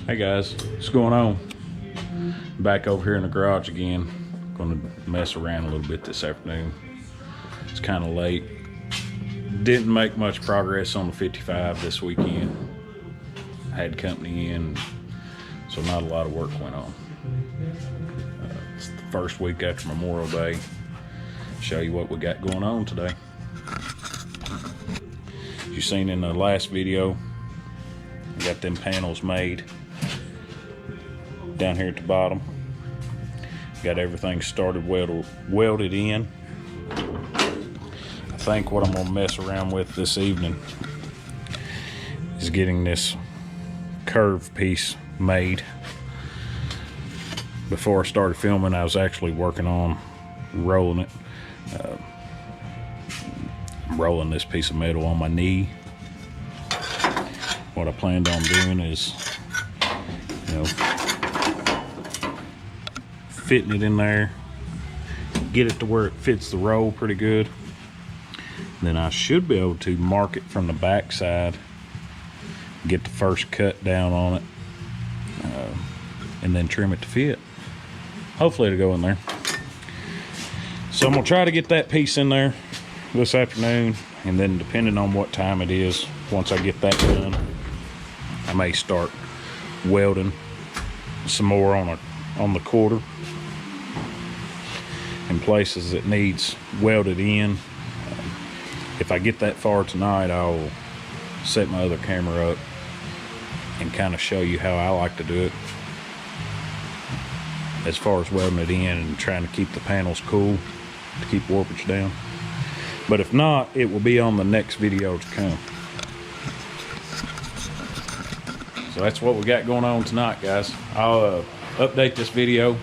Hey guys, what's going on? Back over here in the garage again. Gonna mess around a little bit this afternoon. It's kind of late. Didn't make much progress on the 55 this weekend. Had company in, so not a lot of work went on. It's the first week after Memorial Day. Show you what we got going on today. As you seen in the last video, I got them panels made down here at the bottom. Got everything started welded in. I think what I'm gonna mess around with this evening is getting this curved piece made. Before I started filming, I was actually working on rolling it. I'm rolling this piece of metal on my knee. What I planned on doing is, fitting it in there, get it to where it fits the roll pretty good. Then I should be able to mark it from the back side, get the first cut down on it, and then trim it to fit. Hopefully it'll go in there. So I'm gonna try to get that piece in there this afternoon, and then depending on what time it is, once I get that done, I may start welding some more on the quarter in places that needs welded in. If I get that far tonight, I'll set my other camera up and kind of show you how I like to do it as far as welding it in and trying to keep the panels cool to keep warpage down. But if not, it will be on the next video to come. So that's what we got going on tonight, guys. I'll update this video.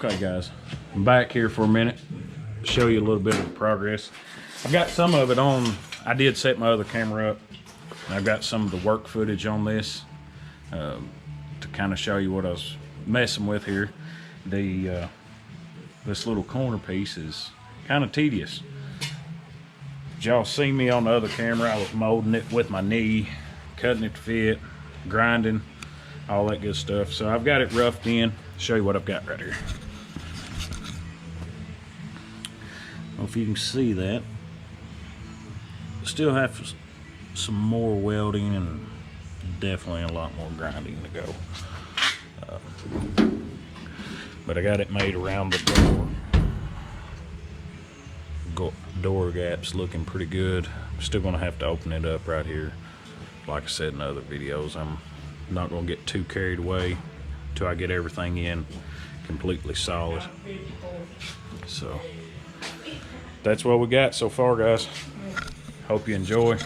Okay guys, I'm back here for a minute, show you a little bit of the progress. I've got some of it on, I did set my other camera up, and I've got some of the work footage on this to kind of show you what I was messing with here. This little corner piece is kind of tedious. Y'all see me on the other camera, I was molding it with my knee, cutting it to fit, grinding, all that good stuff. So I've got it roughed in. Show you what I've got right here. I don't know if you can see that. Still have some more welding and definitely a lot more grinding to go. But I got it made around the door gaps looking pretty good. I'm still gonna have to open it up right here. Like I said in other videos, I'm not gonna get too carried away till I get everything in completely solid. So that's what we got so far, guys. Hope you enjoy.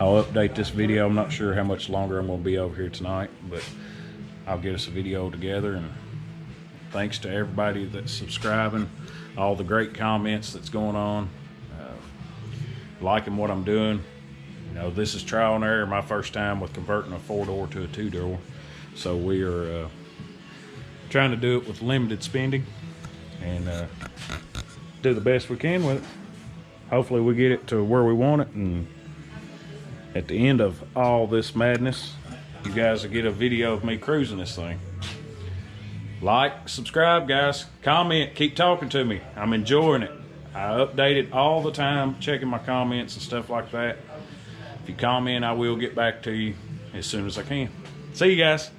I'll update this video. I'm not sure how much longer I'm gonna be over here tonight, but I'll get us a video together. And thanks to everybody that's subscribing, all the great comments that's going on, liking what I'm doing. You know, this is trial and error, my first time with converting a 4-door to a 2-door. So we are trying to do it with limited spending and do the best we can with it. Hopefully we get it to where we want it, and at the end of all this madness, you guys will get a video of me cruising this thing. Like, subscribe, guys, comment, keep talking to me. I'm enjoying it. I update it all the time, checking my comments and stuff like that. If you comment, I will get back to you as soon as I can. See you guys.